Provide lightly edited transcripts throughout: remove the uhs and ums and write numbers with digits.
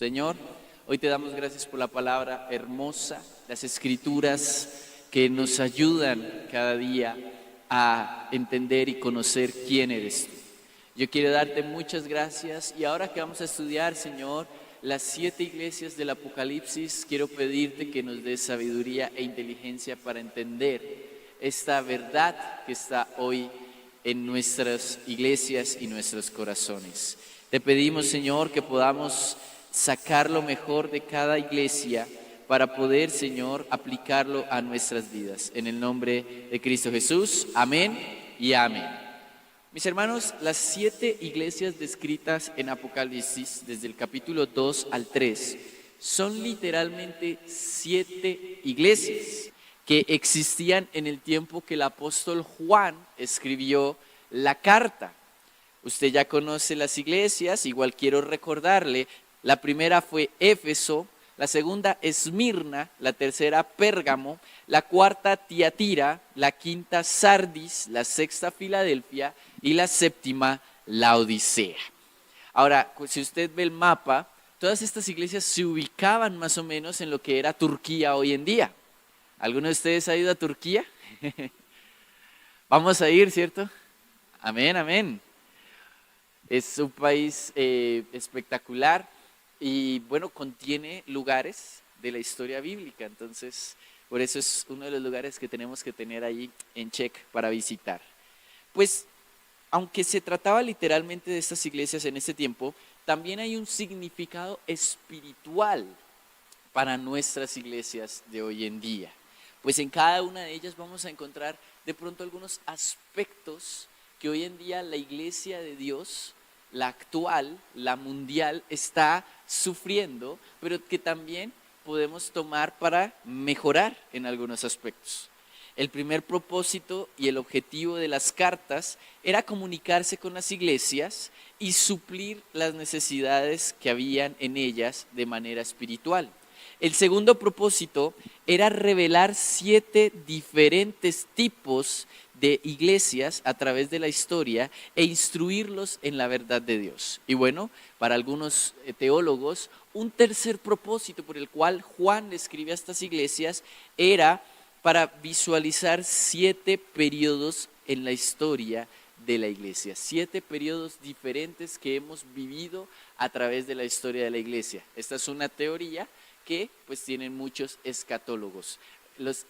Señor, hoy te damos gracias por la palabra hermosa, las escrituras que nos ayudan cada día a entender y conocer quién eres tú. Yo quiero darte muchas gracias y ahora que vamos a estudiar, Señor, las 7 iglesias del Apocalipsis, quiero pedirte que nos des sabiduría e inteligencia para entender esta verdad que está hoy en nuestras iglesias y nuestros corazones. Te pedimos, Señor, que podamos sacar lo mejor de cada iglesia para poder, Señor, aplicarlo a nuestras vidas. En el nombre de Cristo Jesús, amén y amén. Mis hermanos, las 7 iglesias descritas en Apocalipsis, desde el capítulo 2 al 3, son literalmente 7 iglesias que existían en el tiempo que el apóstol Juan escribió la carta. Usted ya conoce las iglesias, igual quiero recordarle, la primera fue Éfeso, la segunda Esmirna, la tercera Pérgamo, la cuarta Tiatira, la quinta Sardis, la sexta Filadelfia y la séptima Laodicea. Ahora, si usted ve el mapa, todas estas iglesias se ubicaban más o menos en lo que era Turquía hoy en día. ¿Alguno de ustedes ha ido a Turquía? Vamos a ir, ¿cierto? Amén, amén. Es un país espectacular y bueno, contiene lugares de la historia bíblica, entonces por eso es uno de los lugares que tenemos que tener ahí en check para visitar. Pues, aunque se trataba literalmente de estas iglesias en este tiempo, también hay un significado espiritual para nuestras iglesias de hoy en día. Pues en cada una de ellas vamos a encontrar de pronto algunos aspectos que hoy en día la iglesia de Dios, la actual, la mundial, está sufriendo, pero que también podemos tomar para mejorar en algunos aspectos. El primer propósito y el objetivo de las cartas era comunicarse con las iglesias y suplir las necesidades que habían en ellas de manera espiritual. El segundo propósito era revelar 7 diferentes tipos de iglesias a través de la historia e instruirlos en la verdad de Dios. Y bueno, para algunos teólogos, un tercer propósito por el cual Juan le escribe a estas iglesias era para visualizar 7 periodos en la historia de la iglesia, 7 periodos diferentes que hemos vivido a través de la historia de la iglesia. Esta es una teoría que pues tienen muchos escatólogos.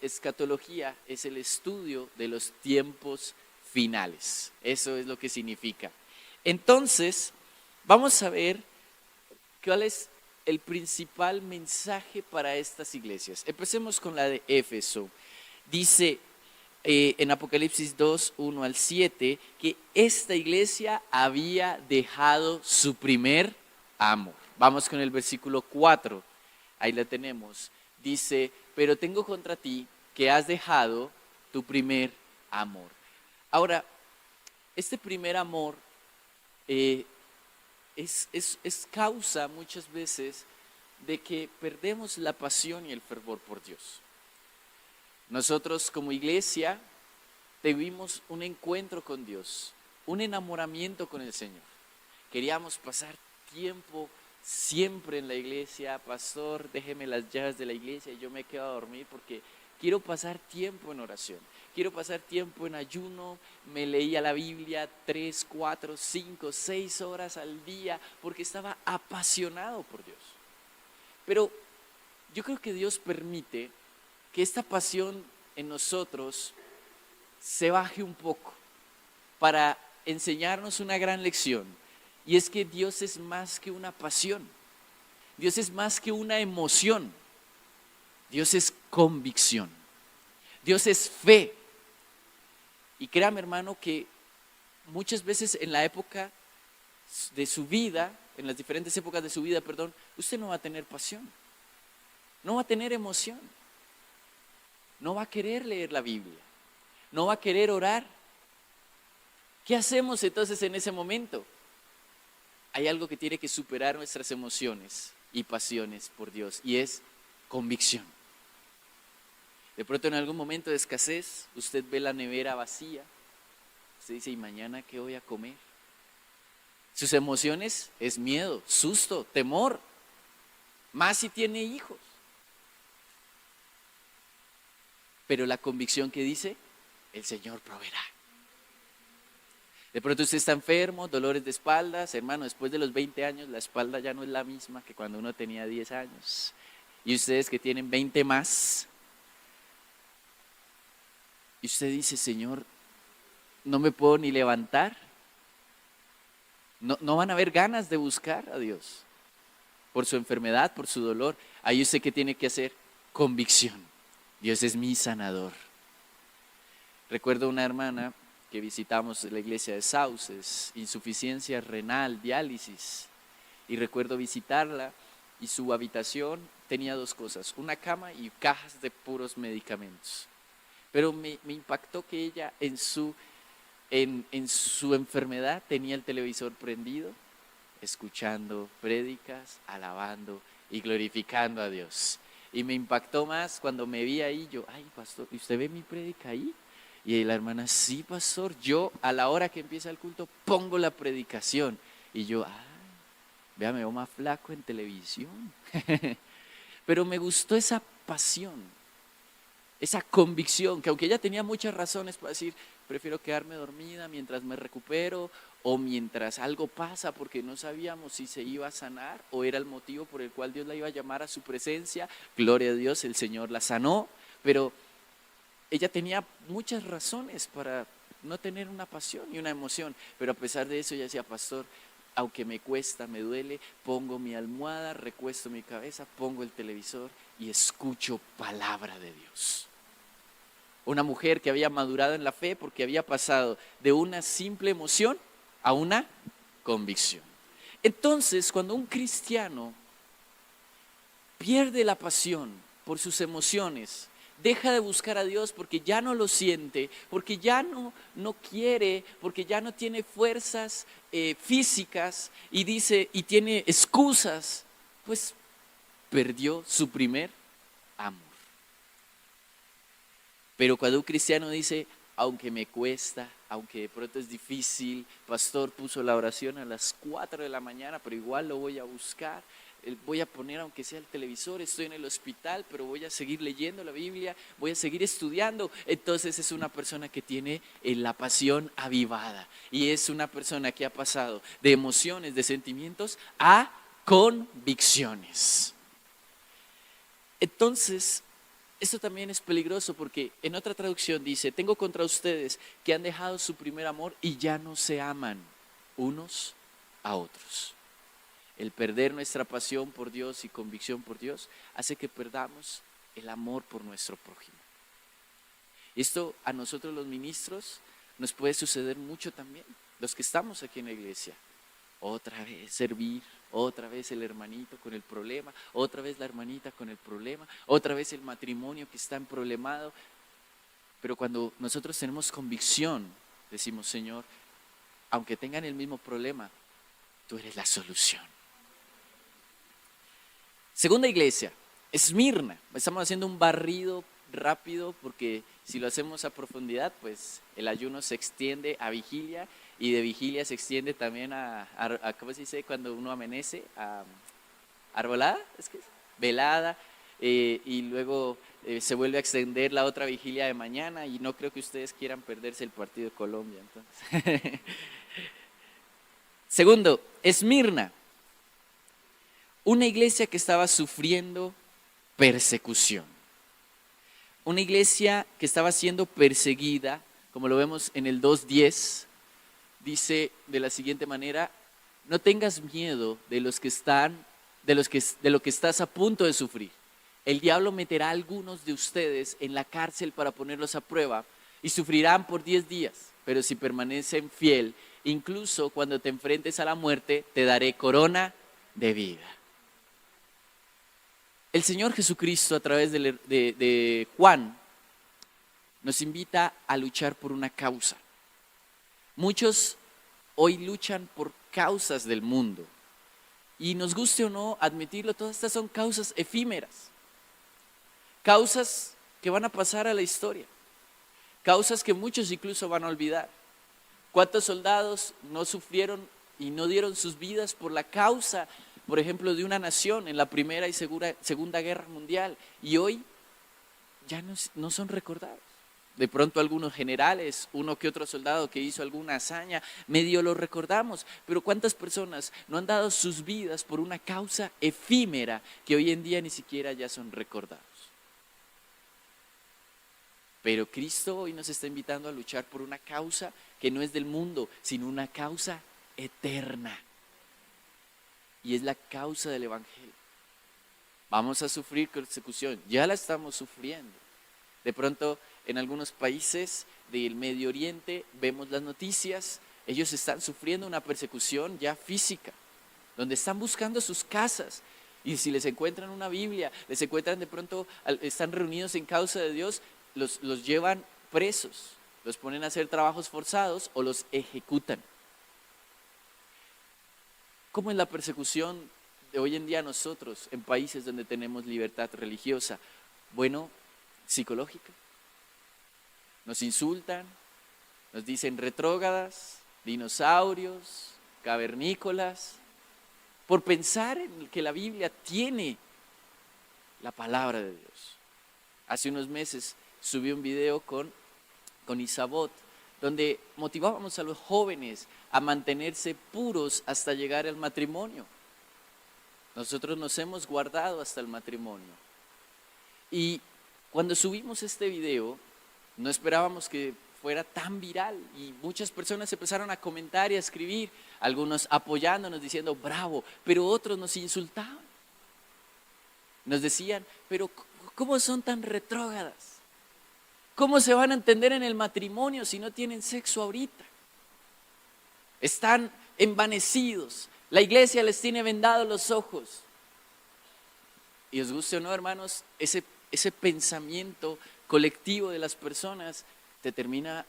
Escatología es el estudio de los tiempos finales, eso es lo que significa. Entonces, vamos a ver cuál es el principal mensaje para estas iglesias. Empecemos con la de Éfeso. Dice en Apocalipsis 2, 1 al 7, que esta iglesia había dejado su primer amor. Vamos con el versículo 4. Ahí la tenemos. Dice, pero tengo contra ti que has dejado tu primer amor. Ahora, este primer amor es causa muchas veces de que perdemos la pasión y el fervor por Dios. Nosotros como iglesia tuvimos un encuentro con Dios, un enamoramiento con el Señor. Queríamos pasar tiempo siempre en la iglesia. Pastor, déjeme las llaves de la iglesia y yo me quedo a dormir porque quiero pasar tiempo en oración, quiero pasar tiempo en ayuno. Me leía la Biblia 3, 4, 5, 6 horas al día porque estaba apasionado por Dios. Pero yo creo que Dios permite que esta pasión en nosotros se baje un poco para enseñarnos una gran lección. Y es que Dios es más que una pasión, Dios es más que una emoción, Dios es convicción, Dios es fe. Y créame, hermano, que muchas veces en la época de su vida, en las diferentes épocas de su vida, usted no va a tener pasión, no va a tener emoción, no va a querer leer la Biblia, no va a querer orar. ¿Qué hacemos entonces en ese momento? Hay algo que tiene que superar nuestras emociones y pasiones por Dios, y es convicción. De pronto en algún momento de escasez, usted ve la nevera vacía, usted dice, ¿y mañana qué voy a comer? Sus emociones es miedo, susto, temor. más si tiene hijos. Pero la convicción que dice, el Señor proveerá. De pronto usted está enfermo, dolores de espaldas, hermano, después de los 20 años la espalda ya no es la misma que cuando uno tenía 10 años. Y ustedes que tienen 20 más, y usted dice, Señor, no me puedo ni levantar. No van a haber ganas de buscar a Dios por su enfermedad, por su dolor. Ahí usted qué tiene que hacer, convicción. Dios es mi sanador. Recuerdo una hermana que visitamos la iglesia de Sauces, insuficiencia renal, diálisis, y recuerdo visitarla y su habitación tenía dos cosas, una cama y cajas de puros medicamentos. Pero me impactó que ella en su enfermedad tenía el televisor prendido, escuchando prédicas, alabando y glorificando a Dios. Y me impactó más cuando me vi ahí, yo, ay pastor, ¿y usted ve mi prédica ahí? Y la hermana, sí pastor, yo a la hora que empieza el culto pongo la predicación. Y yo, ay, vea, me veo más flaco en televisión. Pero me gustó esa pasión, esa convicción, que aunque ella tenía muchas razones para decir, prefiero quedarme dormida mientras me recupero o mientras algo pasa, porque no sabíamos si se iba a sanar o era el motivo por el cual Dios la iba a llamar a su presencia. Gloria a Dios, el Señor la sanó, pero ella tenía muchas razones para no tener una pasión y una emoción, pero a pesar de eso ella decía, pastor, aunque me cuesta, me duele, pongo mi almohada, recuesto mi cabeza, pongo el televisor y escucho palabra de Dios. Una mujer que había madurado en la fe porque había pasado de una simple emoción a una convicción. Entonces, cuando un cristiano pierde la pasión por sus emociones, deja de buscar a Dios porque ya no lo siente, porque ya no quiere, porque ya no tiene fuerzas físicas y dice y tiene excusas, pues perdió su primer amor. Pero cuando un cristiano dice, aunque me cuesta, aunque de pronto es difícil, pastor puso la oración a las 4 de la mañana, pero igual lo voy a buscar, voy a poner aunque sea el televisor, estoy en el hospital, pero voy a seguir leyendo la Biblia, voy a seguir estudiando. Entonces es una persona que tiene la pasión avivada y es una persona que ha pasado de emociones, de sentimientos a convicciones. Entonces, esto también es peligroso porque en otra traducción dice, tengo contra ustedes que han dejado su primer amor y ya no se aman unos a otros. El perder nuestra pasión por Dios y convicción por Dios hace que perdamos el amor por nuestro prójimo. Esto a nosotros los ministros nos puede suceder mucho también, los que estamos aquí en la iglesia. Otra vez servir, otra vez el hermanito con el problema, otra vez la hermanita con el problema, otra vez el matrimonio que está emproblemado. Pero cuando nosotros tenemos convicción, decimos, Señor, aunque tengan el mismo problema, tú eres la solución. Segunda iglesia, Esmirna. Estamos haciendo un barrido rápido porque si lo hacemos a profundidad, pues el ayuno se extiende a vigilia y de vigilia se extiende también a ¿cómo se dice? Cuando uno amanece, a arbolada, ¿es que es? Velada, y luego se vuelve a extender la otra vigilia de mañana y no creo que ustedes quieran perderse el partido de Colombia. Entonces. Segundo, Esmirna. Una iglesia que estaba sufriendo persecución. Una iglesia que estaba siendo perseguida, como lo vemos en el 2:10, dice de la siguiente manera, no tengas miedo de lo que estás a punto de sufrir. El diablo meterá a algunos de ustedes en la cárcel para ponerlos a prueba y sufrirán por 10 días, pero si permanecen fiel, incluso cuando te enfrentes a la muerte, te daré corona de vida. El Señor Jesucristo a través de Juan nos invita a luchar por una causa. Muchos hoy luchan por causas del mundo y nos guste o no admitirlo, todas estas son causas efímeras, causas que van a pasar a la historia, causas que muchos incluso van a olvidar. ¿Cuántos soldados no sufrieron y no dieron sus vidas por la causa por ejemplo, de una nación en la Primera y Segunda Guerra Mundial, y hoy ya no son recordados. De pronto algunos generales, uno que otro soldado que hizo alguna hazaña, medio lo recordamos, pero ¿cuántas personas no han dado sus vidas por una causa efímera que hoy en día ni siquiera ya son recordados? Pero Cristo hoy nos está invitando a luchar por una causa que no es del mundo, sino una causa eterna. Y es la causa del Evangelio. Vamos a sufrir persecución, ya la estamos sufriendo. De pronto, en algunos países del Medio Oriente vemos las noticias, ellos están sufriendo una persecución ya física, donde están buscando sus casas y si les encuentran una Biblia, les encuentran de pronto, están reunidos en causa de Dios, los llevan presos, los ponen a hacer trabajos forzados o los ejecutan. ¿Cómo es la persecución de hoy en día nosotros en países donde tenemos libertad religiosa? Bueno, psicológica. Nos insultan, nos dicen retrógradas, dinosaurios, cavernícolas, por pensar en que la Biblia tiene la palabra de Dios. Hace unos meses subí un video con Isabot, donde motivábamos a los jóvenes a mantenerse puros hasta llegar al matrimonio. Nosotros nos hemos guardado hasta el matrimonio. Y cuando subimos este video, no esperábamos que fuera tan viral y muchas personas empezaron a comentar y a escribir, algunos apoyándonos, diciendo bravo, pero otros nos insultaban. Nos decían, pero ¿cómo son tan retrógradas? ¿Cómo se van a entender en el matrimonio si no tienen sexo ahorita? Están envanecidos, la iglesia les tiene vendados los ojos. Y os guste o no, hermanos, ese pensamiento colectivo de las personas te termina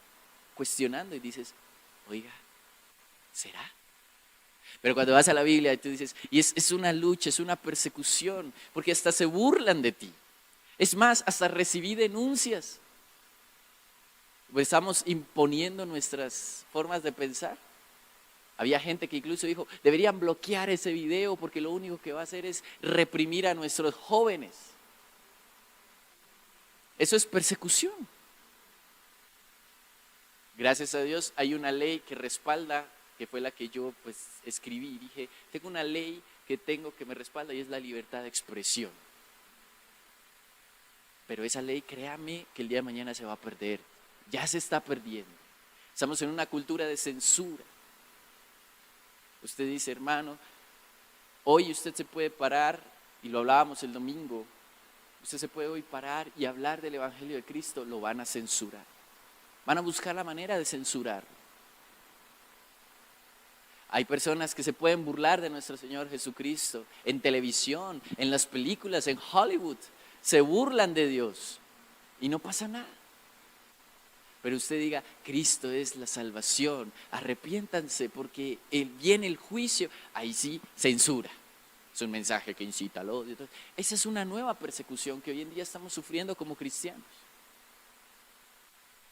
cuestionando y dices, oiga, ¿será? Pero cuando vas a la Biblia y tú dices, y es una lucha, es una persecución, porque hasta se burlan de ti. Es más, hasta recibí denuncias. Pues estamos imponiendo nuestras formas de pensar. Había gente que incluso dijo, deberían bloquear ese video porque lo único que va a hacer es reprimir a nuestros jóvenes. Eso es persecución. Gracias a Dios hay una ley que respalda, que fue la que yo escribí y dije, tengo una ley que me respalda y es la libertad de expresión. Pero esa ley, créame que el día de mañana se va a perder, ya se está perdiendo. Estamos en una cultura de censura. Usted dice, hermano, hoy usted se puede parar, y lo hablábamos el domingo, usted se puede hoy parar y hablar del Evangelio de Cristo, lo van a censurar. Van a buscar la manera de censurarlo. Hay personas que se pueden burlar de nuestro Señor Jesucristo en televisión, en las películas, en Hollywood. Se burlan de Dios y no pasa nada. Pero usted diga, Cristo es la salvación, arrepiéntanse porque viene el juicio, ahí sí, censura. Es un mensaje que incita al odio. Esa es una nueva persecución que hoy en día estamos sufriendo como cristianos.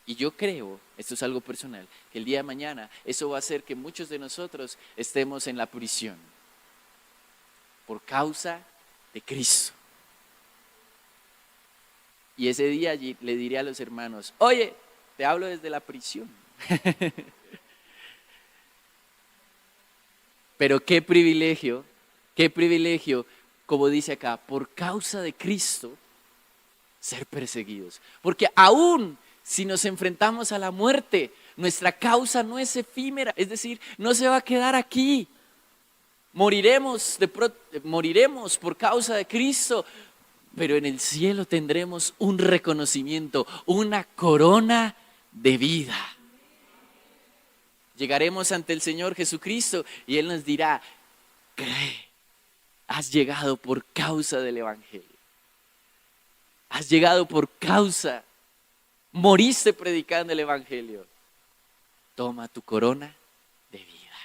Y yo creo, esto es algo personal, que el día de mañana eso va a hacer que muchos de nosotros estemos en la prisión por causa de Cristo. Y ese día allí le diré a los hermanos, oye, te hablo desde la prisión. Pero qué privilegio, como dice acá, por causa de Cristo, ser perseguidos. Porque aún si nos enfrentamos a la muerte, nuestra causa no es efímera, es decir, no se va a quedar aquí. Moriremos por causa de Cristo, pero en el cielo tendremos un reconocimiento, una corona de vida. Llegaremos ante el Señor Jesucristo y Él nos dirá, cree, has llegado por causa del Evangelio. Has llegado por causa, moriste predicando el Evangelio. Toma tu corona de vida.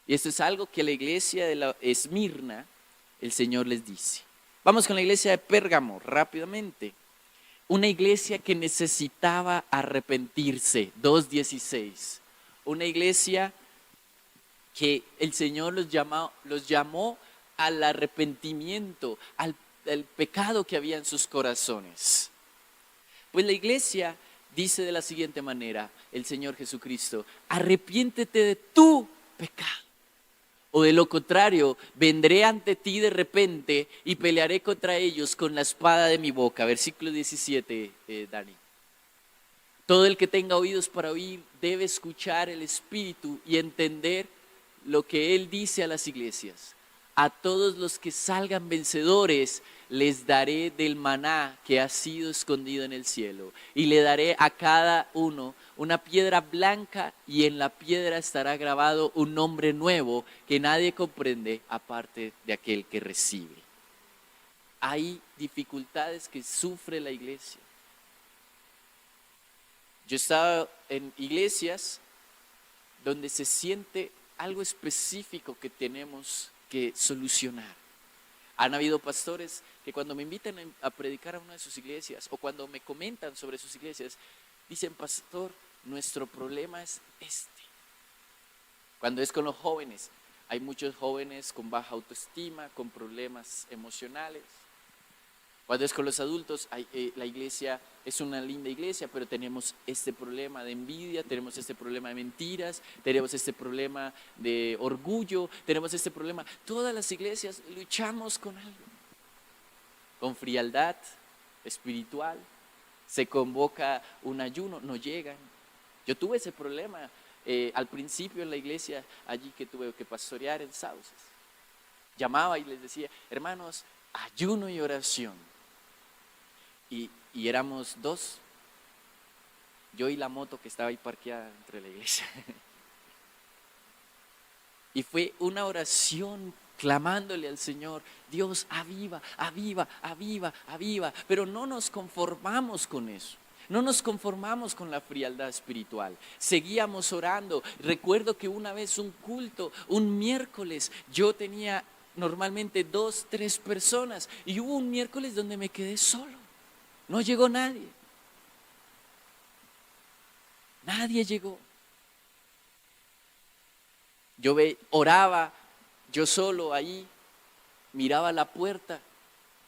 Y esto es algo que la iglesia de la Esmirna, el Señor les dice. Vamos con la iglesia de Pérgamo rápidamente. Una iglesia que necesitaba arrepentirse, 2:16. Una iglesia que el Señor los llamó al arrepentimiento, al pecado que había en sus corazones. Pues la iglesia dice de la siguiente manera, el Señor Jesucristo: arrepiéntete de tu pecado. O de lo contrario, vendré ante ti de repente y pelearé contra ellos con la espada de mi boca. Versículo 17, Dani. Todo el que tenga oídos para oír debe escuchar el Espíritu y entender lo que Él dice a las iglesias. A todos los que salgan vencedores les daré del maná que ha sido escondido en el cielo, y le daré a cada uno una piedra blanca, y en la piedra estará grabado un nombre nuevo que nadie comprende aparte de aquel que recibe. Hay dificultades que sufre la iglesia. Yo he estado en iglesias donde se siente algo específico que tenemos que solucionar. Han habido pastores que cuando me invitan a predicar a una de sus iglesias o cuando me comentan sobre sus iglesias, dicen: pastor, nuestro problema es este. Cuando es con los jóvenes, hay muchos jóvenes con baja autoestima, con problemas emocionales. Cuando es con los adultos, la iglesia es una linda iglesia, pero tenemos este problema de envidia, tenemos este problema de mentiras, tenemos este problema de orgullo, tenemos este problema. Todas las iglesias luchamos con algo, con frialdad espiritual. Se convoca un ayuno, no llegan. Yo tuve ese problema al principio en la iglesia allí que tuve que pastorear en Sauces. Llamaba y les decía: hermanos, ayuno y oración. Y éramos dos, yo y la moto que estaba ahí parqueada entre la iglesia. Y fue una oración clamándole al Señor: Dios, aviva, aviva, aviva, aviva. Pero no nos conformamos con eso. No nos conformamos con la frialdad espiritual. Seguíamos orando. Recuerdo que una vez un culto, un miércoles, yo tenía normalmente 2, 3 personas. Y hubo un miércoles donde me quedé solo. No llegó nadie. Nadie llegó. Yo oraba yo solo ahí, miraba la puerta,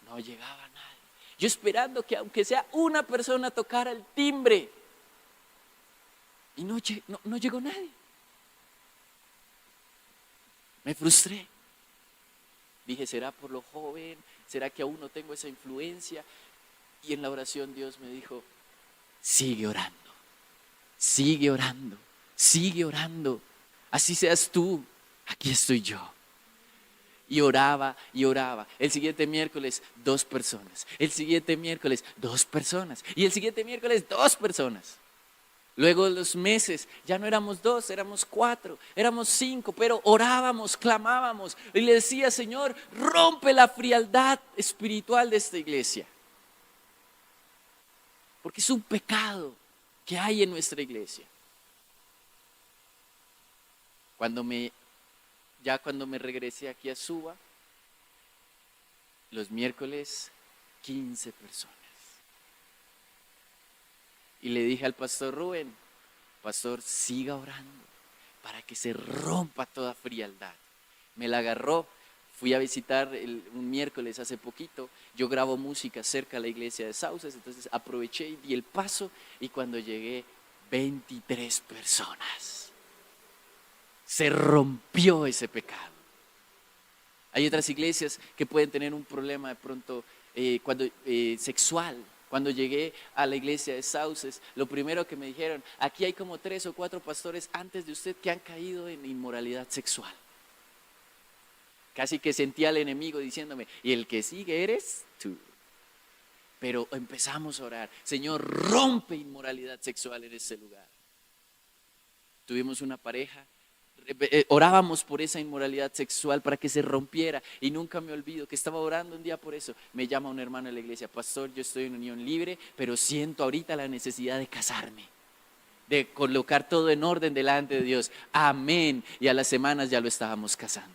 no llegaba nadie. Yo esperando que aunque sea una persona tocara el timbre, y no llegó nadie. Me frustré. Dije: ¿será por lo joven? ¿Será que aún no tengo esa influencia? Y en la oración Dios me dijo: sigue orando, sigue orando, sigue orando. Así seas tú, aquí estoy yo. Y oraba y oraba. El siguiente miércoles 2 personas. El siguiente miércoles 2 personas. Y el siguiente miércoles 2 personas. Luego de los meses ya no éramos 2, éramos 4, éramos 5, pero orábamos, clamábamos y le decía: Señor, rompe la frialdad espiritual de esta iglesia. Porque es un pecado que hay en nuestra iglesia. Cuando me regresé aquí a Suba, los miércoles 15 personas. Y le dije al pastor Rubén: pastor, siga orando para que se rompa toda frialdad. Me la agarró. Fui a visitar un miércoles hace poquito. Yo grabo música cerca de la iglesia de Sauces, entonces aproveché y di el paso, y cuando llegué, 23 personas. Se rompió ese pecado. Hay otras iglesias que pueden tener un problema de pronto sexual. Cuando llegué a la iglesia de Sauces, lo primero que me dijeron: aquí hay como 3 o 4 pastores antes de usted que han caído en inmoralidad sexual. Casi que sentía al enemigo diciéndome: y el que sigue eres tú. Pero empezamos a orar: Señor, rompe inmoralidad sexual en este lugar. Tuvimos una pareja, orábamos por esa inmoralidad sexual para que se rompiera, y nunca me olvido que estaba orando un día por eso. Me llama un hermano de la iglesia: pastor, yo estoy en unión libre, pero siento ahorita la necesidad de casarme, de colocar todo en orden delante de Dios. Amén. Y a las semanas ya lo estábamos casando.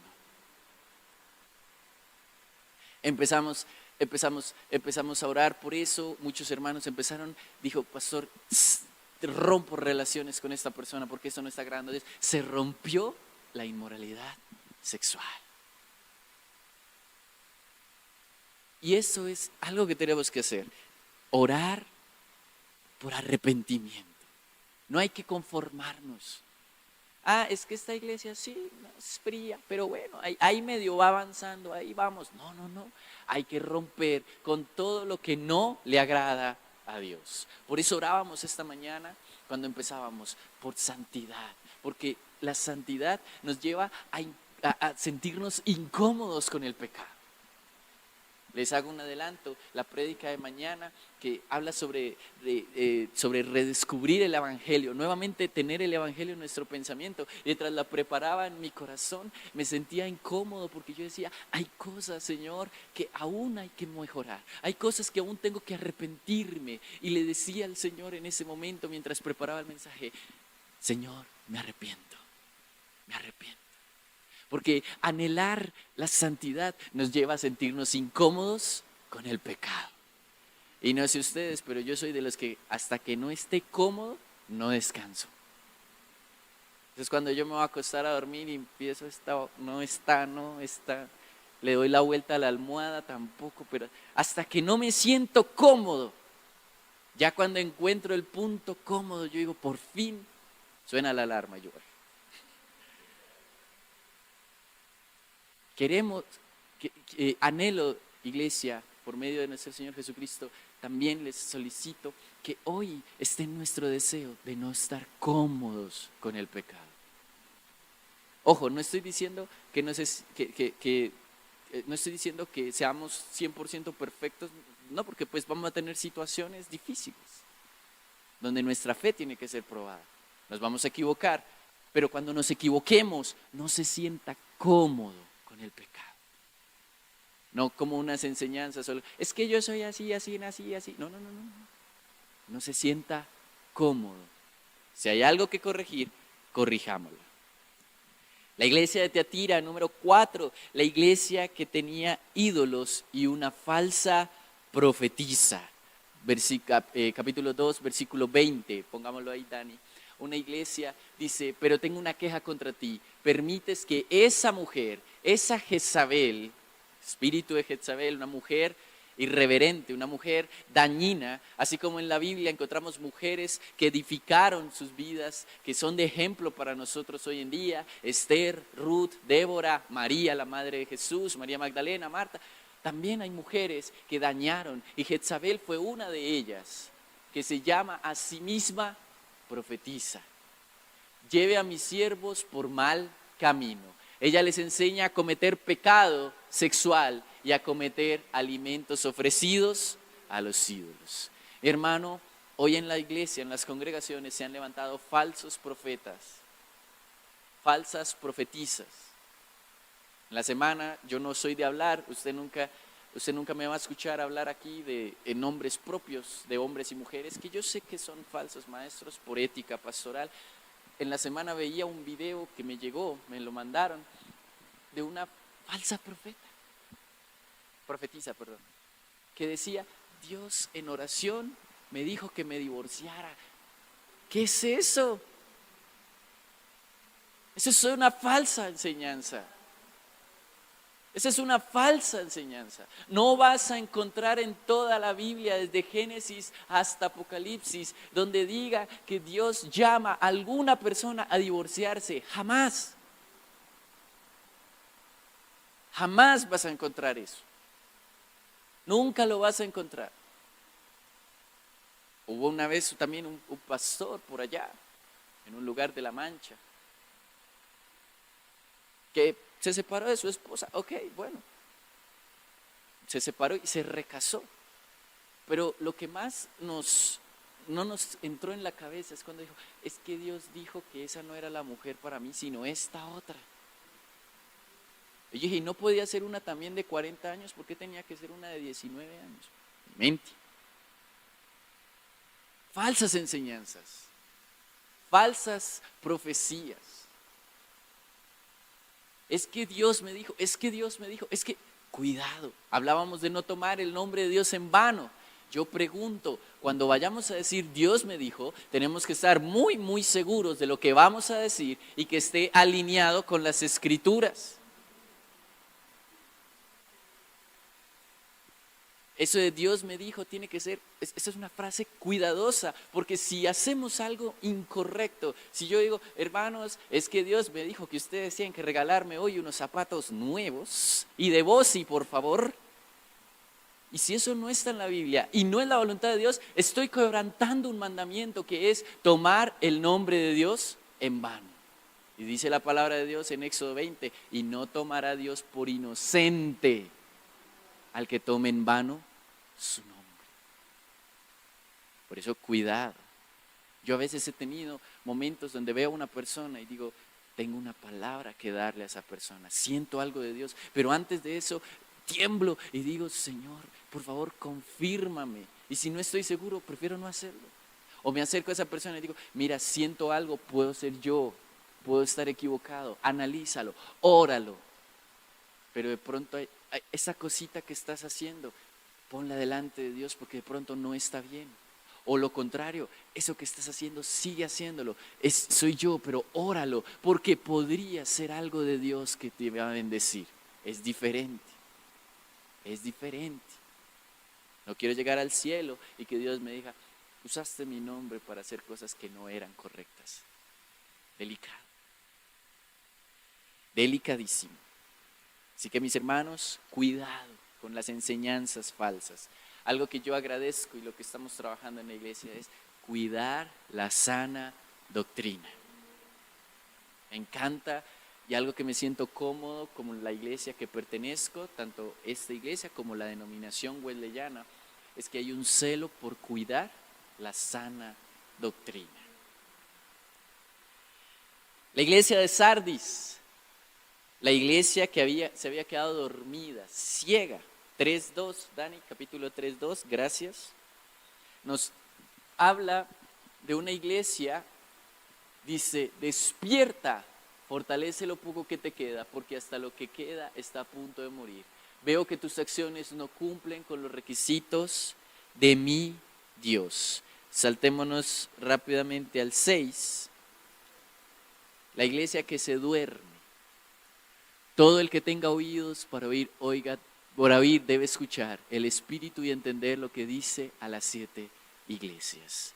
Empezamos a orar por eso. Muchos hermanos dijo: pastor, rompo relaciones con esta persona porque esto no está agradando a Dios. Se rompió la inmoralidad sexual. Y eso es algo que tenemos que hacer, orar por arrepentimiento. No hay que conformarnos. Es que esta iglesia sí, no, es fría, pero bueno, ahí medio va avanzando, ahí vamos. No. Hay que romper con todo lo que no le agrada a Dios. Por eso orábamos esta mañana cuando empezábamos, por santidad. Porque la santidad nos lleva a sentirnos incómodos con el pecado. Les hago un adelanto, la prédica de mañana que habla sobre redescubrir el Evangelio, nuevamente tener el Evangelio en nuestro pensamiento. Mientras la preparaba en mi corazón, me sentía incómodo porque yo decía, hay cosas, Señor, que aún hay que mejorar, hay cosas que aún tengo que arrepentirme. Y le decía al Señor en ese momento, mientras preparaba el mensaje, Señor, me arrepiento. Porque anhelar la santidad nos lleva a sentirnos incómodos con el pecado. Y no sé ustedes, pero yo soy de los que hasta que no esté cómodo, no descanso. Entonces cuando yo me voy a acostar a dormir y empiezo no está, le doy la vuelta a la almohada tampoco, pero hasta que no me siento cómodo, ya cuando encuentro el punto cómodo, yo digo, por fin suena la alarma, yo queremos, anhelo, iglesia, por medio de nuestro Señor Jesucristo, también les solicito que hoy esté en nuestro deseo de no estar cómodos con el pecado. Ojo, no estoy diciendo que no estoy diciendo que seamos 100% perfectos, no, porque pues vamos a tener situaciones difíciles, donde nuestra fe tiene que ser probada. Nos vamos a equivocar, pero cuando nos equivoquemos, no se sienta cómodo con el pecado. No como unas enseñanzas solo, es que yo soy así. No. No se sienta cómodo. Si hay algo que corregir, corrijámoslo. La iglesia de Tiatira, número 4, la iglesia que tenía ídolos y una falsa profetisa. Capítulo 2, versículo 20, pongámoslo ahí, Dani. Una iglesia dice, pero tengo una queja contra ti, permites que esa mujer, esa Jezabel, espíritu de Jezabel, una mujer irreverente, una mujer dañina, así como en la Biblia encontramos mujeres que edificaron sus vidas, que son de ejemplo para nosotros hoy en día, Esther, Ruth, Débora, María, la madre de Jesús, María Magdalena, Marta. También hay mujeres que dañaron y Jezabel fue una de ellas, que se llama a sí misma profetiza. Lleve a mis siervos por mal camino. Ella les enseña a cometer pecado sexual y a cometer alimentos ofrecidos a los ídolos. Hermano, hoy en la iglesia, en las congregaciones se han levantado falsos profetas, falsas profetizas. En la semana yo no soy de hablar, usted nunca me va a escuchar hablar aquí en nombres propios de hombres y mujeres, que yo sé que son falsos maestros por ética pastoral. En la semana veía un video que me llegó, me lo mandaron, de una falsa profetisa, que decía, Dios en oración me dijo que me divorciara. ¿Qué es eso? Eso es una falsa enseñanza. Esa es una falsa enseñanza. No vas a encontrar en toda la Biblia, desde Génesis hasta Apocalipsis, donde diga que Dios llama a alguna persona a divorciarse. Jamás. Jamás vas a encontrar eso. Nunca lo vas a encontrar. Hubo una vez también un pastor por allá, en un lugar de La Mancha, que se separó de su esposa. Ok, bueno. Se separó y se recasó. Pero lo que más no nos entró en la cabeza es cuando dijo, es que Dios dijo que esa no era la mujer para mí, sino esta otra. Y yo dije, ¿y no podía ser una también de 40 años? ¿Por qué tenía que ser una de 19 años? Mente. Falsas enseñanzas, falsas profecías. Es que Dios me dijo, cuidado. Hablábamos de no tomar el nombre de Dios en vano. Yo pregunto, cuando vayamos a decir Dios me dijo, tenemos que estar muy, muy seguros de lo que vamos a decir y que esté alineado con las Escrituras. Eso de Dios me dijo tiene que ser, esa es una frase cuidadosa, porque si hacemos algo incorrecto, si yo digo, hermanos, es que Dios me dijo que ustedes tienen que regalarme hoy unos zapatos nuevos y de Bossi, por favor. Y si eso no está en la Biblia y no es la voluntad de Dios, estoy quebrantando un mandamiento que es tomar el nombre de Dios en vano. Y dice la palabra de Dios en Éxodo 20, y no tomará Dios por inocente al que tome en vano su nombre. Por eso cuidado. Yo a veces he tenido momentos donde veo a una persona y digo, tengo una palabra que darle a esa persona, siento algo de Dios, pero antes de eso tiemblo y digo, Señor, por favor, confírmame. Y si no estoy seguro, prefiero no hacerlo. O me acerco a esa persona y digo, mira, siento algo, puedo ser yo, puedo estar equivocado, analízalo, óralo. Pero de pronto hay esa cosita que estás haciendo, ponla delante de Dios porque de pronto no está bien. O lo contrario, eso que estás haciendo, sigue haciéndolo. Soy yo, pero óralo, porque podría ser algo de Dios que te va a bendecir. Es diferente. Es diferente. No quiero llegar al cielo y que Dios me diga, usaste mi nombre para hacer cosas que no eran correctas. Delicado. Delicadísimo. Así que mis hermanos, cuidado con las enseñanzas falsas. Algo que yo agradezco y lo que estamos trabajando en la iglesia es cuidar la sana doctrina. Me encanta y algo que me siento cómodo como la iglesia que pertenezco, tanto esta iglesia como la denominación wesleyana, es que hay un celo por cuidar la sana doctrina. La iglesia de Sardis, la iglesia que se había quedado dormida, ciega, 3.2, Dani, capítulo 3.2, gracias, nos habla de una iglesia, dice, despierta, fortalece lo poco que te queda, porque hasta lo que queda está a punto de morir. Veo que tus acciones no cumplen con los requisitos de mi Dios. Saltémonos rápidamente al 6, la iglesia que se duerme. Todo el que tenga oídos para oír, oiga. Por oír debe escuchar el Espíritu y entender lo que dice a las 7 iglesias.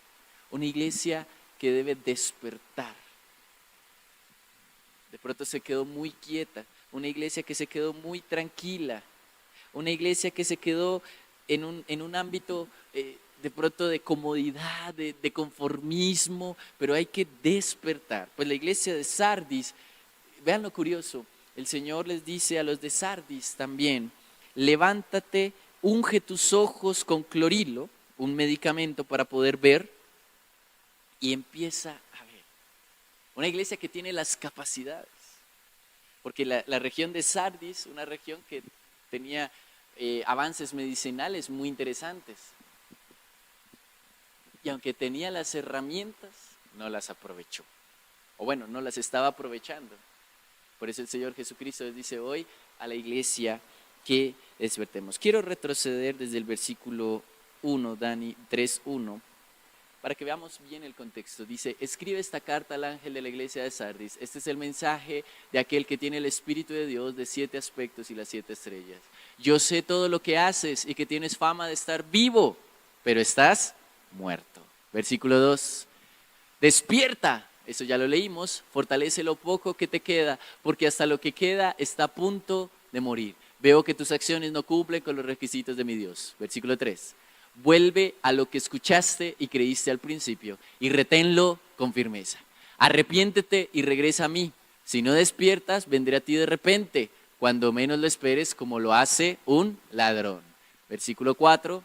Una iglesia que debe despertar. De pronto se quedó muy quieta. Una iglesia que se quedó muy tranquila. Una iglesia que se quedó en un ámbito de pronto de comodidad, de conformismo, pero hay que despertar. Pues la iglesia de Sardis, vean lo curioso, el Señor les dice a los de Sardis también, levántate, unge tus ojos con clorilo, un medicamento para poder ver, y empieza a ver. Una iglesia que tiene las capacidades, porque la región de Sardis, una región que tenía avances medicinales muy interesantes, y aunque tenía las herramientas, no las aprovechó, o bueno, no las estaba aprovechando. Por eso el Señor Jesucristo les dice hoy a la iglesia que despertemos. Quiero retroceder desde el versículo 1, Dani 3:1, para que veamos bien el contexto. Dice, escribe esta carta al ángel de la iglesia de Sardis. Este es el mensaje de aquel que tiene el Espíritu de Dios de 7 aspectos y las 7 estrellas. Yo sé todo lo que haces y que tienes fama de estar vivo, pero estás muerto. Versículo 2, despierta. Eso ya lo leímos, fortalece lo poco que te queda, porque hasta lo que queda está a punto de morir. Veo que tus acciones no cumplen con los requisitos de mi Dios. Versículo 3. Vuelve a lo que escuchaste y creíste al principio y reténlo con firmeza. Arrepiéntete y regresa a mí. Si no despiertas, vendré a ti de repente, cuando menos lo esperes, como lo hace un ladrón. Versículo 4.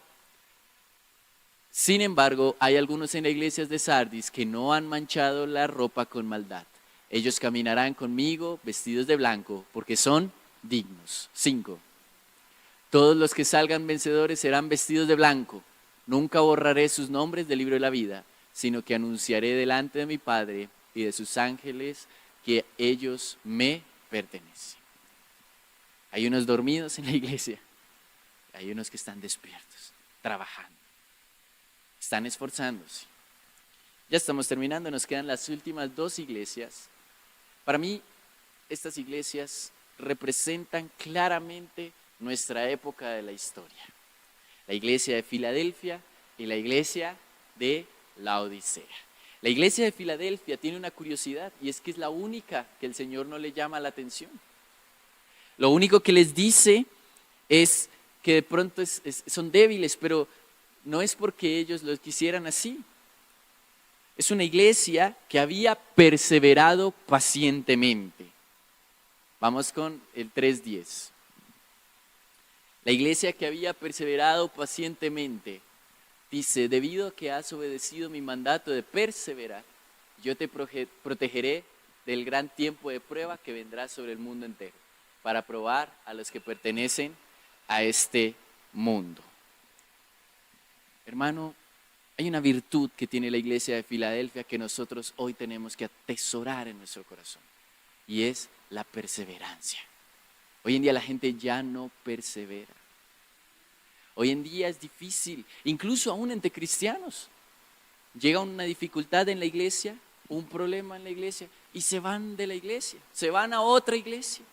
Sin embargo, hay algunos en las iglesias de Sardis que no han manchado la ropa con maldad. Ellos caminarán conmigo vestidos de blanco, porque son dignos. 5. Todos los que salgan vencedores serán vestidos de blanco. Nunca borraré sus nombres del libro de la vida, sino que anunciaré delante de mi Padre y de sus ángeles que ellos me pertenecen. Hay unos dormidos en la iglesia, hay unos que están despiertos, trabajando. están esforzándose. Ya estamos terminando, nos quedan las últimas 2 iglesias. Para mí, estas iglesias representan claramente nuestra época de la historia. La iglesia de Filadelfia y la iglesia de Laodicea. La iglesia de Filadelfia tiene una curiosidad y es que es la única que el Señor no le llama la atención. Lo único que les dice es que de pronto son débiles, pero no es porque ellos lo quisieran así. Es una iglesia que había perseverado pacientemente. Vamos con el 3:10. La iglesia que había perseverado pacientemente dice: debido a que has obedecido mi mandato de perseverar, yo te protegeré del gran tiempo de prueba que vendrá sobre el mundo entero, para probar a los que pertenecen a este mundo. Hermano, hay una virtud que tiene la iglesia de Filadelfia que nosotros hoy tenemos que atesorar en nuestro corazón, y es la perseverancia. Hoy en día la gente ya no persevera. Hoy en día es difícil, incluso aún entre cristianos. Llega una dificultad en la iglesia, un problema en la iglesia, y se van de la iglesia, se van a otra iglesia.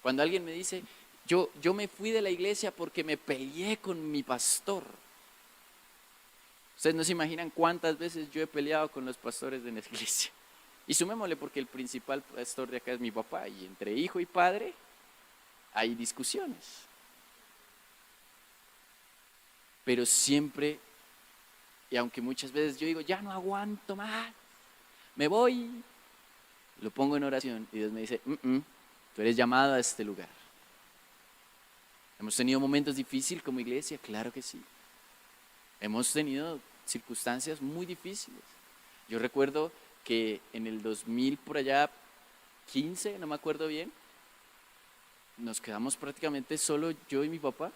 Cuando alguien me dice, yo me fui de la iglesia porque me peleé con mi pastor. Ustedes no se imaginan cuántas veces yo he peleado con los pastores de la iglesia. Y sumémosle porque el principal pastor de acá es mi papá, y entre hijo y padre hay discusiones. Pero siempre, y aunque muchas veces yo digo, ya no aguanto más, me voy, lo pongo en oración y Dios me dice, tú eres llamado a este lugar. ¿Hemos tenido momentos difíciles como iglesia? Claro que sí. Hemos tenido circunstancias muy difíciles. Yo recuerdo que en el 2000 por allá, 15, no me acuerdo bien, nos quedamos prácticamente solo yo y mi papá.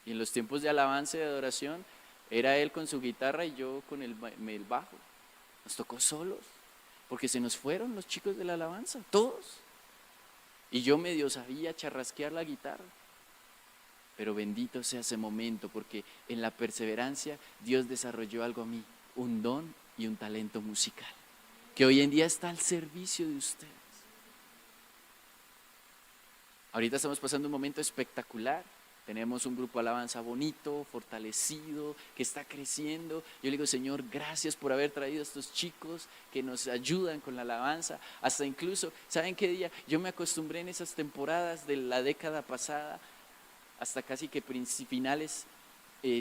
Y en los tiempos de alabanza y de adoración, era él con su guitarra y yo con el bajo. Nos tocó solos, porque se nos fueron los chicos de la alabanza, todos. Y yo medio sabía charrasquear la guitarra. Pero bendito sea ese momento, porque en la perseverancia Dios desarrolló algo a mí, un don y un talento musical, que hoy en día está al servicio de ustedes. Ahorita estamos pasando un momento espectacular. Tenemos un grupo de alabanza bonito, fortalecido, que está creciendo. Yo le digo, Señor, gracias por haber traído a estos chicos que nos ayudan con la alabanza. Hasta incluso, ¿saben qué día? Yo me acostumbré en esas temporadas de la década pasada, hasta casi que finales,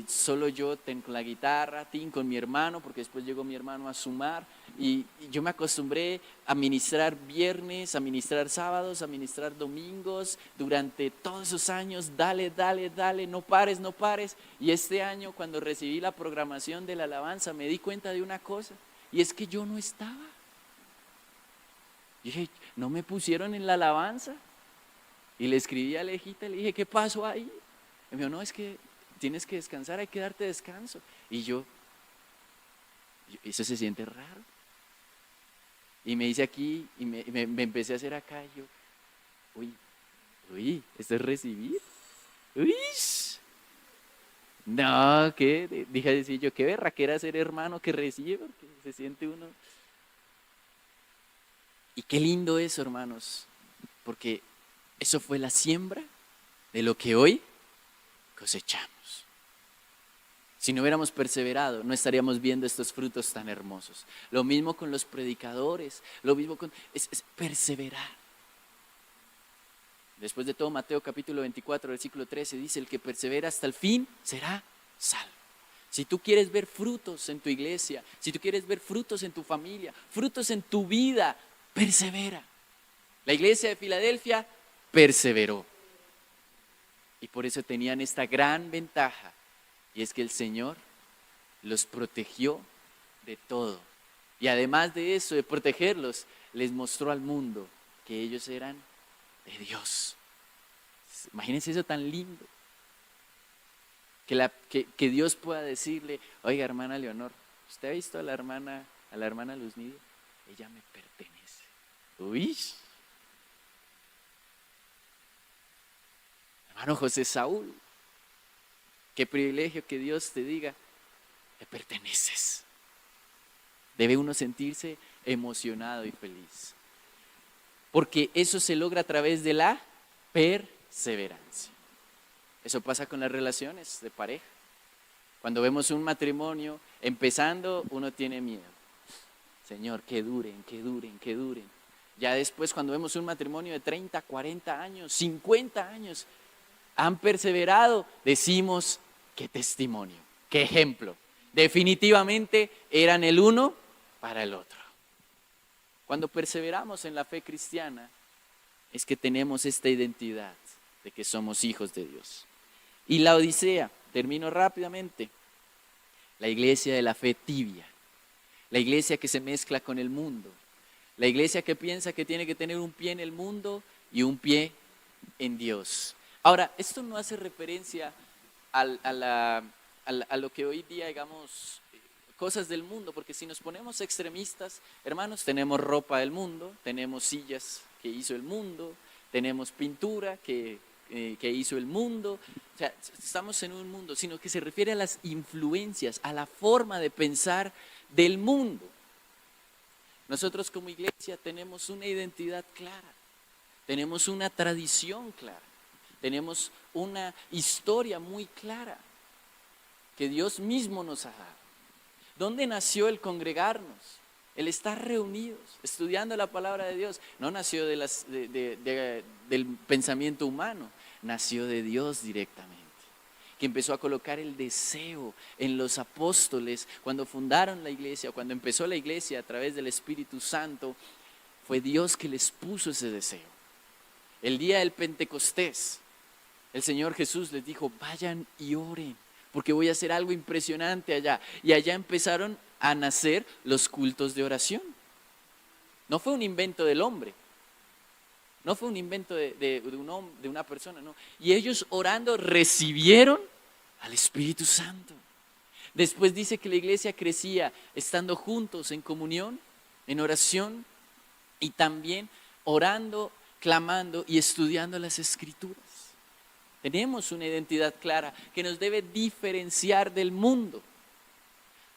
solo yo con la guitarra, con mi hermano, porque después llegó mi hermano a sumar, y yo me acostumbré a ministrar viernes, a ministrar sábados, a ministrar domingos, durante todos esos años, dale, no pares, no pares. Y este año, cuando recibí la programación de la alabanza, me di cuenta de una cosa, y es que yo no estaba. Y dije, ¿no me pusieron en la alabanza? Y le escribí a Alejita y le dije, ¿qué pasó ahí? Y me dijo, no, es que tienes que descansar, hay que darte descanso. Y yo, eso se siente raro. Y me hice aquí, y me empecé a hacer acá, y yo, uy, ¿esto es recibir? Uy, no, ¿qué? Dije decir yo, qué berraquera ser hermano que recibe, porque se siente uno. Y qué lindo eso, hermanos, porque eso fue la siembra de lo que hoy cosechamos. Si no hubiéramos perseverado, no estaríamos viendo estos frutos tan hermosos. Lo mismo con los predicadores, lo mismo es perseverar. Después de todo, Mateo capítulo 24, versículo 13 dice, el que persevera hasta el fin será salvo. Si tú quieres ver frutos en tu iglesia, si tú quieres ver frutos en tu familia, frutos en tu vida, persevera. La iglesia de Filadelfia perseveró. Y por eso tenían esta gran ventaja. Y es que el Señor los protegió de todo. Y además de eso, de protegerlos, les mostró al mundo que ellos eran de Dios. Imagínense eso tan lindo. Que Dios pueda decirle, oiga, hermana Leonor, ¿usted ha visto a la hermana Luz Nidia? Ella me pertenece. Uy. Hermano José Saúl, Qué privilegio que Dios te diga, te perteneces. Debe uno sentirse emocionado y feliz. Porque eso se logra a través de la perseverancia. Eso pasa con las relaciones de pareja. Cuando vemos un matrimonio empezando, uno tiene miedo. Señor, que duren, que duren, que duren. Ya después, cuando vemos un matrimonio de 30, 40 años, 50 años, han perseverado, decimos, qué testimonio, qué ejemplo. Definitivamente eran el uno para el otro. Cuando perseveramos en la fe cristiana, es que tenemos esta identidad de que somos hijos de Dios. Y la Odisea, termino rápidamente, la iglesia de la fe tibia, la iglesia que se mezcla con el mundo, la iglesia que piensa que tiene que tener un pie en el mundo y un pie en Dios. Ahora, esto no hace referencia a lo que hoy día, digamos, cosas del mundo, porque si nos ponemos extremistas, hermanos, tenemos ropa del mundo, tenemos sillas que hizo el mundo, tenemos pintura que hizo el mundo, o sea, estamos en un mundo, sino que se refiere a las influencias, a la forma de pensar del mundo. Nosotros como iglesia tenemos una identidad clara, tenemos una tradición clara, tenemos una historia muy clara que Dios mismo nos ha dado. ¿Dónde nació el congregarnos? El estar reunidos, estudiando la palabra de Dios. No nació del pensamiento humano, nació de Dios directamente, que empezó a colocar el deseo en los apóstoles cuando fundaron la iglesia, cuando empezó la iglesia a través del Espíritu Santo. Fue Dios que les puso ese deseo. El día del Pentecostés, el Señor Jesús les dijo, vayan y oren, porque voy a hacer algo impresionante allá. Y allá empezaron a nacer los cultos de oración. No fue un invento del hombre, no fue un invento de una persona, no. Y ellos orando recibieron al Espíritu Santo. Después dice que la iglesia crecía estando juntos en comunión, en oración y también orando, clamando y estudiando las Escrituras. Tenemos una identidad clara que nos debe diferenciar del mundo.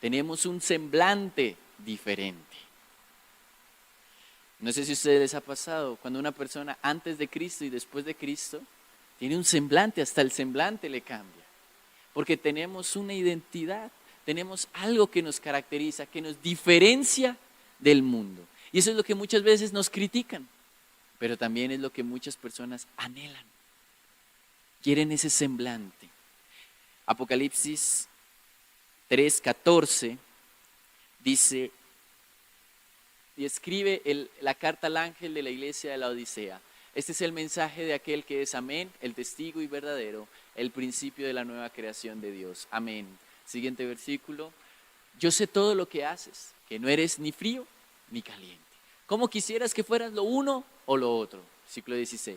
Tenemos un semblante diferente. No sé si a ustedes les ha pasado, cuando una persona antes de Cristo y después de Cristo tiene un semblante, hasta el semblante le cambia. Porque tenemos una identidad, tenemos algo que nos caracteriza, que nos diferencia del mundo. Y eso es lo que muchas veces nos critican, pero también es lo que muchas personas anhelan. Quieren ese semblante. Apocalipsis 3:14 dice, y escribe la carta al ángel de la iglesia de la Odisea. Este es el mensaje de aquel que es amén, el testigo y verdadero, el principio de la nueva creación de Dios. Amén. Siguiente versículo. Yo sé todo lo que haces, que no eres ni frío ni caliente. ¿Cómo quisieras que fueras lo uno o lo otro? Versículo 16.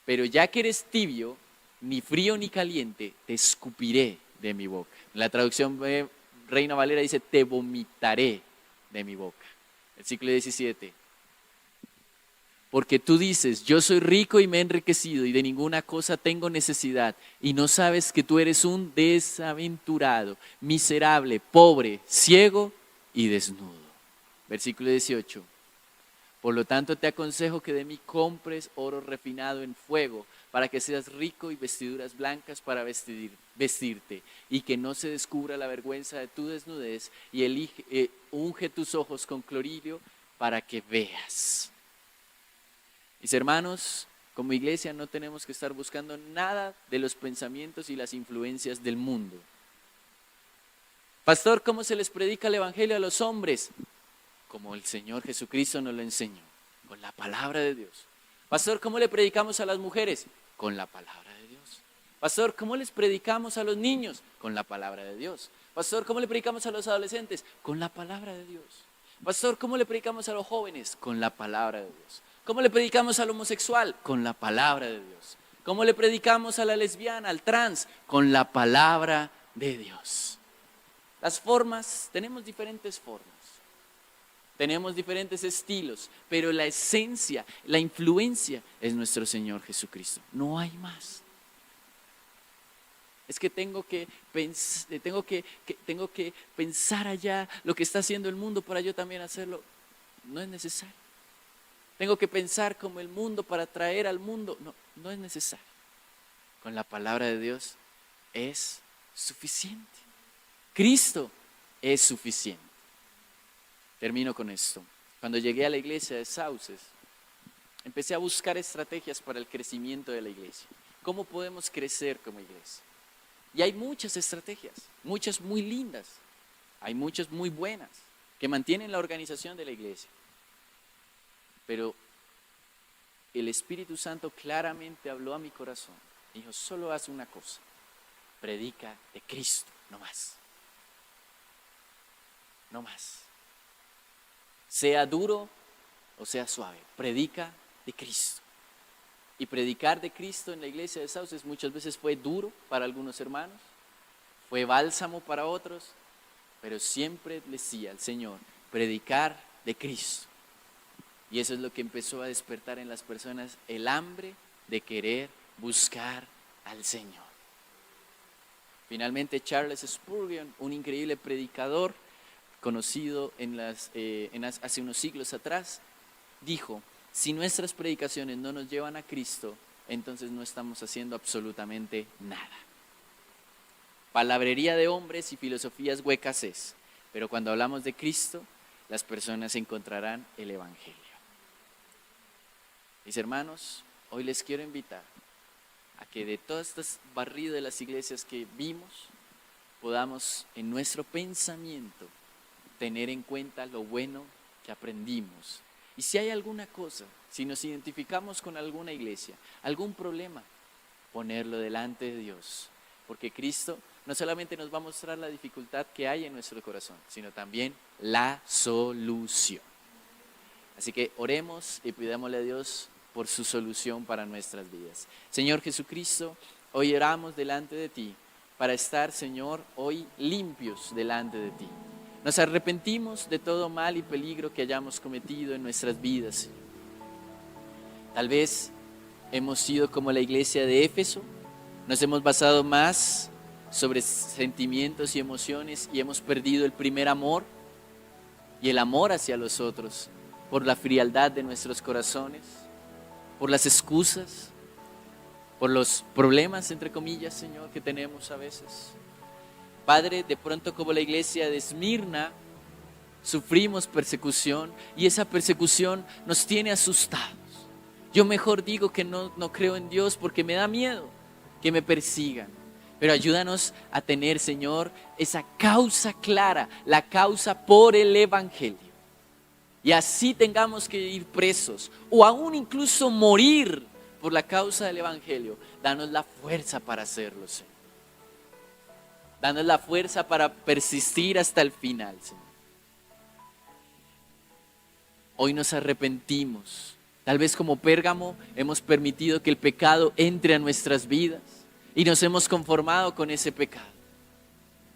Pero ya que eres tibio, ni frío ni caliente, te escupiré de mi boca. La traducción de Reina Valera dice, te vomitaré de mi boca. Versículo 17. Porque tú dices, yo soy rico y me he enriquecido y de ninguna cosa tengo necesidad, y no sabes que tú eres un desaventurado, miserable, pobre, ciego y desnudo. Versículo 18. Por lo tanto te aconsejo que de mí compres oro refinado en fuego, para que seas rico, y vestiduras blancas para vestirte, y que no se descubra la vergüenza de tu desnudez, y unge tus ojos con cloririo para que veas. Mis hermanos, como iglesia no tenemos que estar buscando nada de los pensamientos y las influencias del mundo. Pastor, ¿cómo se les predica el evangelio a los hombres? Como el Señor Jesucristo nos lo enseñó, con la palabra de Dios. Pastor, ¿cómo le predicamos a las mujeres? Con la palabra de Dios. Pastor, ¿cómo les predicamos a los niños? Con la palabra de Dios. Pastor, ¿cómo le predicamos a los adolescentes? Con la palabra de Dios. Pastor, ¿cómo le predicamos a los jóvenes? Con la palabra de Dios. ¿Cómo le predicamos al homosexual? Con la palabra de Dios. ¿Cómo le predicamos a la lesbiana, al trans? Con la palabra de Dios. Las formas, tenemos diferentes formas. Tenemos diferentes estilos, pero la esencia, la influencia es nuestro Señor Jesucristo. No hay más. es que tengo que pensar allá lo que está haciendo el mundo para yo también hacerlo. No es necesario. Tengo que pensar como el mundo para atraer al mundo. No, no es necesario. Con la palabra de Dios es suficiente. Cristo es suficiente. Termino con esto. Cuando llegué a la iglesia de Sauces, empecé a buscar estrategias para el crecimiento de la iglesia. ¿Cómo podemos crecer como iglesia? Y hay muchas estrategias, muchas muy lindas, hay muchas muy buenas, que mantienen la organización de la iglesia. Pero el Espíritu Santo claramente habló a mi corazón. Dijo, solo haz una cosa, predica de Cristo, no más. No más. Sea duro o sea suave, predica de Cristo. Y predicar de Cristo en la iglesia de Sauces muchas veces fue duro para algunos hermanos, fue bálsamo para otros, pero siempre decía el Señor, predicar de Cristo. Y eso es lo que empezó a despertar en las personas, el hambre de querer buscar al Señor. Finalmente Charles Spurgeon, un increíble predicador conocido hace unos siglos atrás, dijo, si nuestras predicaciones no nos llevan a Cristo, entonces no estamos haciendo absolutamente nada. Palabrería de hombres y filosofías huecas es, pero cuando hablamos de Cristo, las personas encontrarán el Evangelio. Mis hermanos, hoy les quiero invitar a que de todas estas barridas de las iglesias que vimos, podamos en nuestro pensamiento tener en cuenta lo bueno que aprendimos. Y si hay alguna cosa, si nos identificamos con alguna iglesia, algún problema, ponerlo delante de Dios. Porque Cristo no solamente nos va a mostrar la dificultad que hay en nuestro corazón, sino también la solución. Así que oremos y pidámosle a Dios por su solución para nuestras vidas. Señor Jesucristo, hoy oramos delante de ti para estar, Señor, hoy limpios delante de ti. Nos arrepentimos de todo mal y peligro que hayamos cometido en nuestras vidas, Señor. Tal vez hemos sido como la iglesia de Éfeso, nos hemos basado más sobre sentimientos y emociones y hemos perdido el primer amor y el amor hacia los otros por la frialdad de nuestros corazones, por las excusas, por los problemas, entre comillas, Señor, que tenemos a veces. Padre, de pronto como la iglesia de Esmirna, sufrimos persecución y esa persecución nos tiene asustados. Yo mejor digo que no creo en Dios porque me da miedo que me persigan. Pero ayúdanos a tener, Señor, esa causa clara, la causa por el Evangelio. Y así tengamos que ir presos o aún incluso morir por la causa del Evangelio. Danos la fuerza para hacerlo, Señor. Danos la fuerza para persistir hasta el final, Señor. Hoy nos arrepentimos. Tal vez como Pérgamo hemos permitido que el pecado entre a nuestras vidas y nos hemos conformado con ese pecado.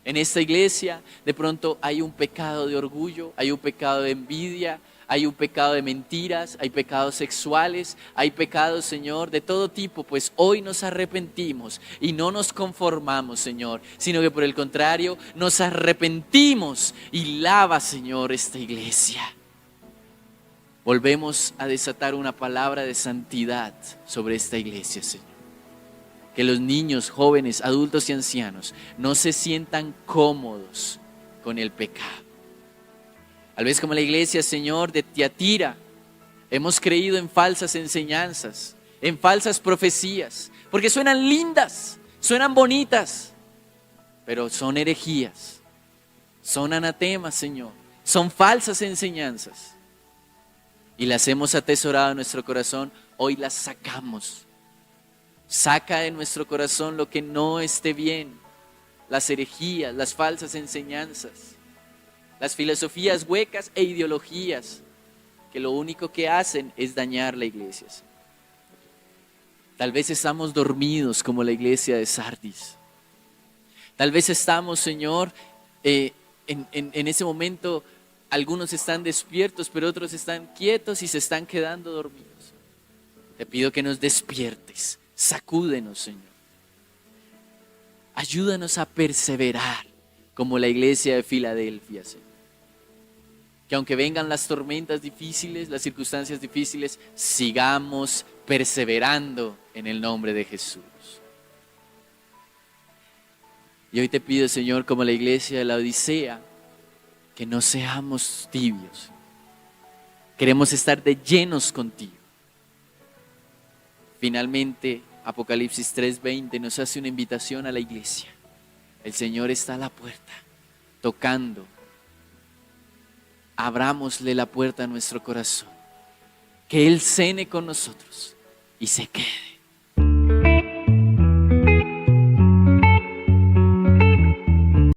En esta iglesia de pronto hay un pecado de orgullo, hay un pecado de envidia, hay un pecado de mentiras, hay pecados sexuales, hay pecados, Señor, de todo tipo. Pues hoy nos arrepentimos y no nos conformamos, Señor, sino que por el contrario nos arrepentimos y lava, Señor, esta iglesia. Volvemos a desatar una palabra de santidad sobre esta iglesia, Señor. Que los niños, jóvenes, adultos y ancianos no se sientan cómodos con el pecado. Tal vez como la iglesia, Señor, de Tiatira, hemos creído en falsas enseñanzas, en falsas profecías, porque suenan lindas, suenan bonitas, pero son herejías, son anatemas, Señor, son falsas enseñanzas. Y las hemos atesorado en nuestro corazón, hoy las sacamos. Saca de nuestro corazón lo que no esté bien, las herejías, las falsas enseñanzas, las filosofías huecas e ideologías que lo único que hacen es dañar la iglesia. Tal vez estamos dormidos como la iglesia de Sardis. Tal vez estamos, Señor, en ese momento algunos están despiertos, pero otros están quietos y se están quedando dormidos. Te pido que nos despiertes. Sacúdenos, Señor. Ayúdanos a perseverar como la iglesia de Filadelfia, Señor. Que aunque vengan las tormentas difíciles, las circunstancias difíciles, sigamos perseverando en el nombre de Jesús. Y hoy te pido, Señor, como la iglesia de la Odisea, que no seamos tibios. Queremos estar de llenos contigo. Finalmente, Apocalipsis 3:20 nos hace una invitación a la iglesia. El Señor está a la puerta, tocando. Abrámosle la puerta a nuestro corazón. Que Él cene con nosotros y se quede.